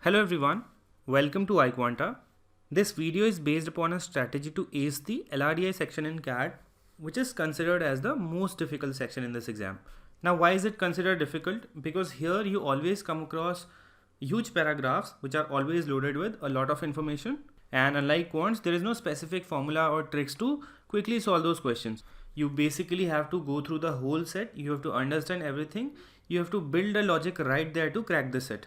Hello everyone, welcome to iQuanta. This video is based upon a strategy to ace the LRDI section in CAT, which is considered as the most difficult section in this exam. Now, why is it considered difficult? Because here you always come across huge paragraphs which are always loaded with a lot of information, and unlike quants, there is no specific formula or tricks to quickly solve those questions. You basically have to go through the whole set, you have to understand everything, you have to build a logic right there to crack the set.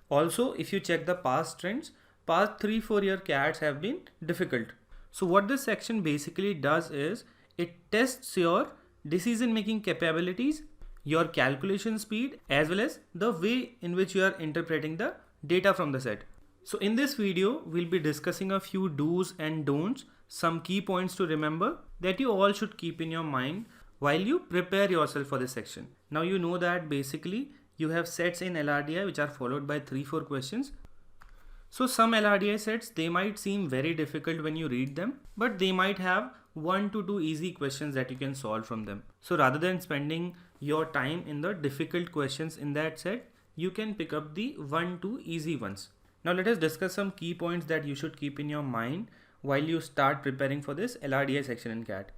Also, if you check the past trends, past 3-4 year CATs have been difficult. So what this section basically does is it tests your decision making capabilities, your calculation speed, as well as the way in which you are interpreting the data from the set. So in this video, we'll be discussing a few do's and don'ts, some key points to remember that you all should keep in your mind while you prepare yourself for this section. Now you know that basically you have sets in LRDI which are followed by 3-4 questions. So some LRDI sets, they might seem very difficult when you read them, but they might have 1 to 2 easy questions that you can solve from them. So rather than spending your time in the difficult questions in that set, you can pick up the 1-2 easy ones. Now let us discuss some key points that you should keep in your mind while you start preparing for this LRDI section in CAT.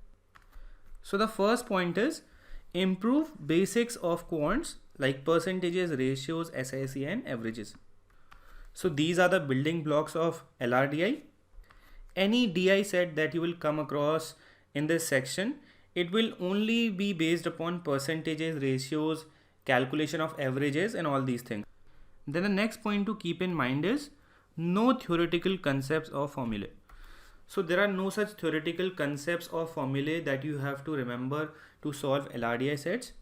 So the first point is improve basics of quants like percentages, ratios, SIC and averages. So these are the building blocks of LRDI. Any DI set that you will come across in this section, it will only be based upon percentages, ratios, calculation of averages and all these things. Then the next point to keep in mind is no theoretical concepts or formulae. So there are no such theoretical concepts or formulae that you have to remember to solve LRDI sets.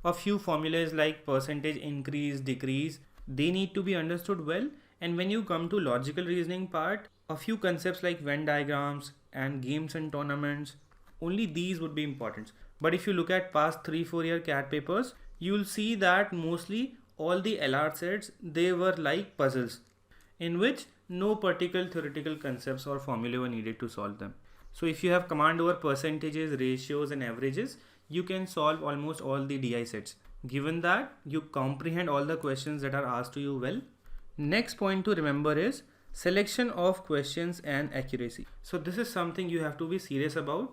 A few formulas like percentage increase, decrease, they need to be understood well. And when you come to logical reasoning part, a few concepts like Venn diagrams and games and tournaments, only these would be important. But if you look at past 3-4 year CAT papers, you'll see that mostly all the LR sets, they were like puzzles in which no particular theoretical concepts or formulae were needed to solve them. So if you have command over percentages, ratios and averages, you can solve almost all the DI sets, given that you comprehend all the questions that are asked to you well. Next point to remember is selection of questions and accuracy. So this is something you have to be serious about,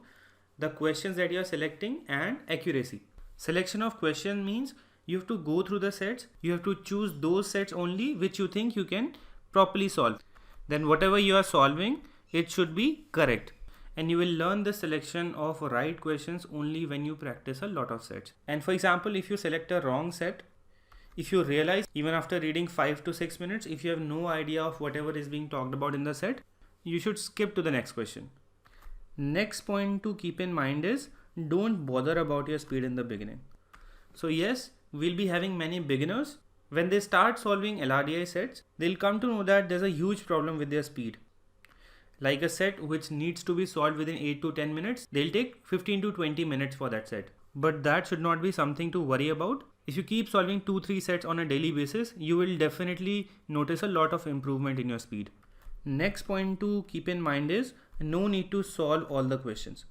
the questions that you are selecting and accuracy. Selection of question means you have to go through the sets, you have to choose those sets only which you think you can properly solve. Then whatever you are solving, it should be correct. And you will learn the selection of right questions only when you practice a lot of sets. And for example, if you select a wrong set, if you realize even after reading 5 to 6 minutes, if you have no idea of whatever is being talked about in the set, you should skip to the next question. Next point to keep in mind is don't bother about your speed in the beginning. So yes, we'll be having many beginners. When they start solving LRDI sets, they'll come to know that there's a huge problem with their speed. Like a set which needs to be solved within 8 to 10 minutes, they'll take 15 to 20 minutes for that set. But that should not be something to worry about. If you keep solving 2-3 sets on a daily basis, you will definitely notice a lot of improvement in your speed. Next point to keep in mind is no need to solve all the questions.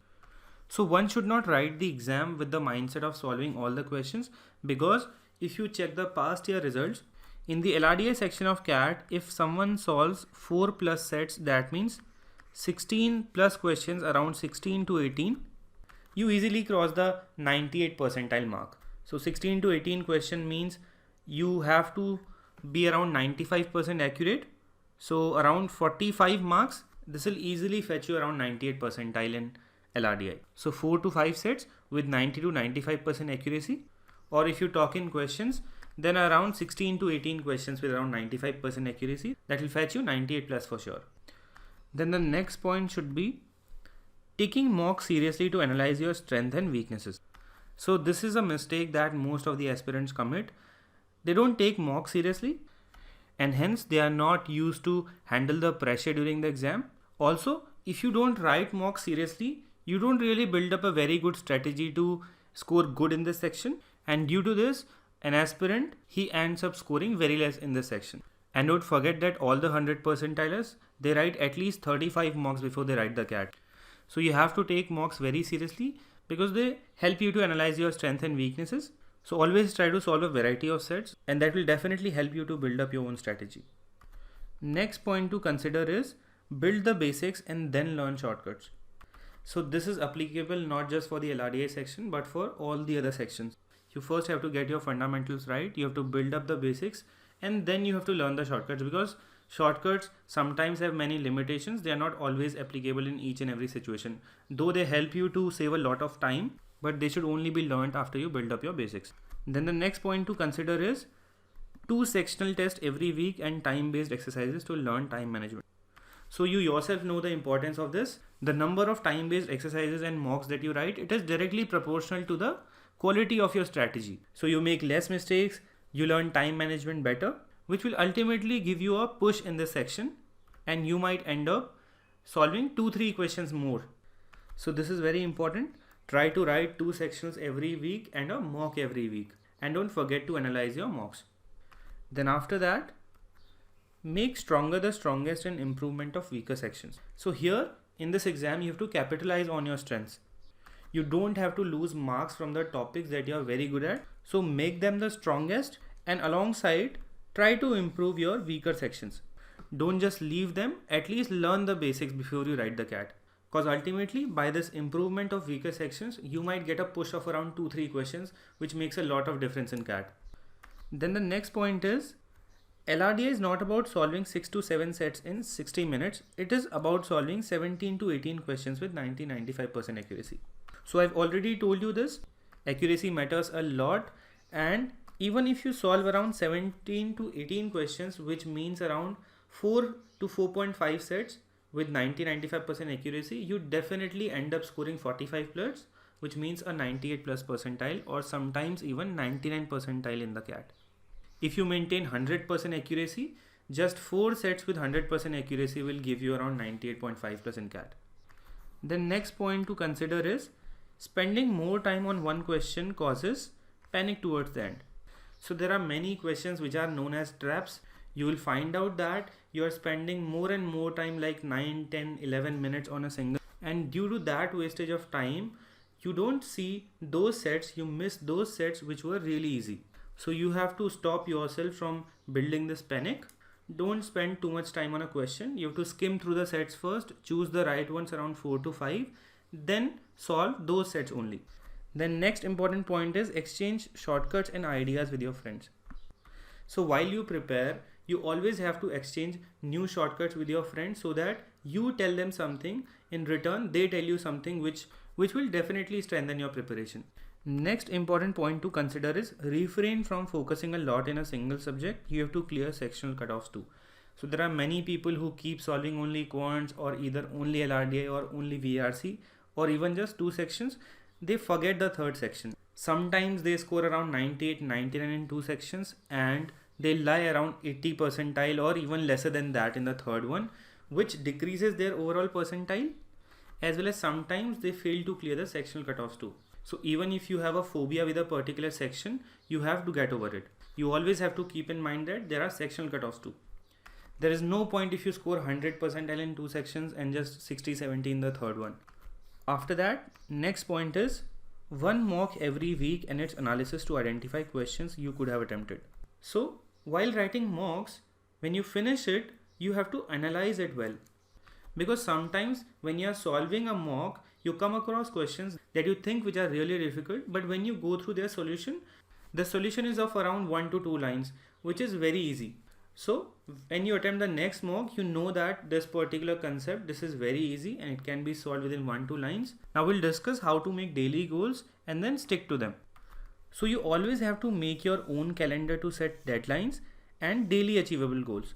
So one should not write the exam with the mindset of solving all the questions, because if you check the past year results, in the LRDI section of CAT, if someone solves 4 plus sets, that means 16 plus questions around 16 to 18, you easily cross the 98 percentile mark. So 16 to 18 question means you have to be around 95% accurate. So around 45 marks, this will easily fetch you around 98 percentile in LRDI. So 4 to 5 sets with 90 to 95% accuracy. Or if you talk in questions, then around 16 to 18 questions with around 95% accuracy, that will fetch you 98 plus for sure. Then the next point should be taking mock seriously to analyze your strength and weaknesses. So this is a mistake that most of the aspirants commit. They don't take mock seriously and hence they are not used to handle the pressure during the exam. Also, if you don't write mock seriously, you don't really build up a very good strategy to score good in this section. And due to this, an aspirant, he ends up scoring very less in this section. And don't forget that all the 100 percentilers, they write at least 35 mocks before they write the CAT. So you have to take mocks very seriously because they help you to analyze your strengths and weaknesses. So always try to solve a variety of sets, and that will definitely help you to build up your own strategy. Next point to consider is build the basics and then learn shortcuts. So this is applicable not just for the LRDI section but for all the other sections. You first have to get your fundamentals right, you have to build up the basics, and then you have to learn the shortcuts, because shortcuts sometimes have many limitations. They are not always applicable in each and every situation. Though they help you to save a lot of time, but they should only be learned after you build up your basics. Then the next point to consider is 2 sectional tests every week and time-based exercises to learn time management. So you yourself know the importance of this. The number of time-based exercises and mocks that you write, it is directly proportional to the quality of your strategy. So you make less mistakes, you learn time management better, which will ultimately give you a push in this section, and you might end up solving 2-3 questions more. So this is very important. Try to write 2 sections every week and a mock every week, and don't forget to analyze your mocks. Then after that, make stronger the strongest and improvement of weaker sections. So here in this exam, you have to capitalize on your strengths. You don't have to lose marks from the topics that you are very good at. So make them the strongest, and alongside try to improve your weaker sections. Don't just leave them, at least learn the basics before you write the CAT. Because ultimately by this improvement of weaker sections, you might get a push of around 2-3 questions, which makes a lot of difference in CAT. Then the next point is, LRDI is not about solving 6 to 7 sets in 60 minutes. It is about solving 17 to 18 questions with 90-95% accuracy. So I've already told you this, accuracy matters a lot, and even if you solve around 17 to 18 questions, which means around 4 to 4.5 sets with 90-95% accuracy, you definitely end up scoring 45 plus, which means a 98 plus percentile, or sometimes even 99 percentile in the CAT. If you maintain 100% accuracy, just 4 sets with 100% accuracy will give you around 98.5 plus in CAT. The next point to consider is, spending more time on one question causes panic towards the end. So there are many questions which are known as traps. You will find out that you are spending more and more time, like 9, 10, 11 minutes on a single, and due to that wastage of time, you don't see those sets, you miss those sets which were really easy. So you have to stop yourself from building this panic. Don't spend too much time on a question. You have to skim through the sets first, choose the right ones around 4 to 5, then solve those sets only. Then next important point is exchange shortcuts and ideas with your friends. So while you prepare, you always have to exchange new shortcuts with your friends, so that you tell them something, in return they tell you something which will definitely strengthen your preparation. Next important point to consider is, refrain from focusing a lot in a single subject. You have to clear sectional cutoffs too. So there are many people who keep solving only quants, or either only LRDI or only VRC, or even just 2 sections. They forget the third section. Sometimes they score around 98, 99 in 2 sections, and they lie around 80 percentile or even lesser than that in the third one, which decreases their overall percentile, as well as sometimes they fail to clear the sectional cutoffs too. So even if you have a phobia with a particular section, you have to get over it. You always have to keep in mind that there are sectional cutoffs too. There is no point if you score 100 percentile in 2 sections and just 60-70 in the third one. After that, next point is, one mock every week and its analysis to identify questions you could have attempted. So while writing mocks, when you finish it, you have to analyze it well. Because sometimes when you are solving a mock, you come across questions that you think which are really difficult, but when you go through their solution, the solution is of around 1 to 2 lines, which is very easy. So when you attempt the next mock, you know that this particular concept, this is very easy and it can be solved within 1-2 lines. Now we'll discuss how to make daily goals and then stick to them. So you always have to make your own calendar to set deadlines and daily achievable goals.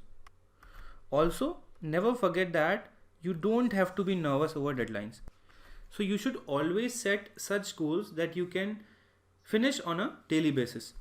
Also, never forget that you don't have to be nervous over deadlines. So you should always set such goals that you can finish on a daily basis.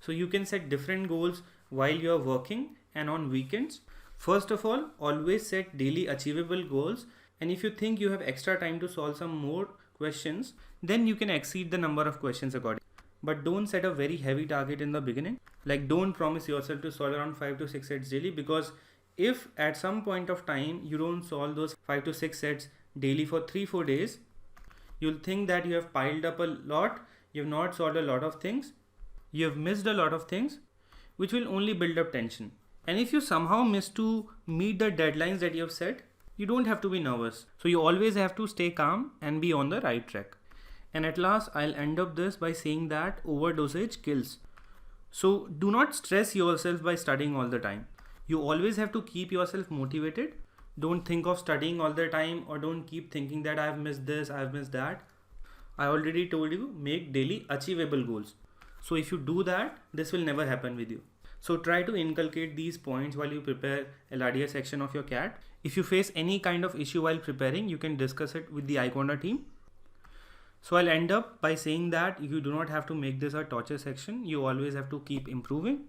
So you can set different goals while you are working and on weekends. First of all, always set daily achievable goals, and if you think you have extra time to solve some more questions, then you can exceed the number of questions accordingly. But don't set a very heavy target in the beginning. Like, don't promise yourself to solve around 5 to 6 sets daily, because if at some point of time you don't solve those 5 to 6 sets daily for 3-4 days, you'll think that you have piled up a lot, you have not solved a lot of things, you have missed a lot of things, which will only build up tension. And if you somehow miss to meet the deadlines that you have set, you don't have to be nervous. So you always have to stay calm and be on the right track. And at last, I'll end up this by saying that overdosage kills. So do not stress yourself by studying all the time. You always have to keep yourself motivated. Don't think of studying all the time, or don't keep thinking that I've missed this, I've missed that. I already told you, make daily achievable goals. So if you do that, this will never happen with you. So try to inculcate these points while you prepare LRDI section of your CAT. If you face any kind of issue while preparing, you can discuss it with the iQuanta team. So I'll end up by saying that you do not have to make this a torture section. You always have to keep improving,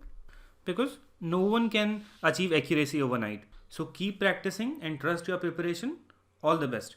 because no one can achieve accuracy overnight. So keep practicing and trust your preparation. All the best.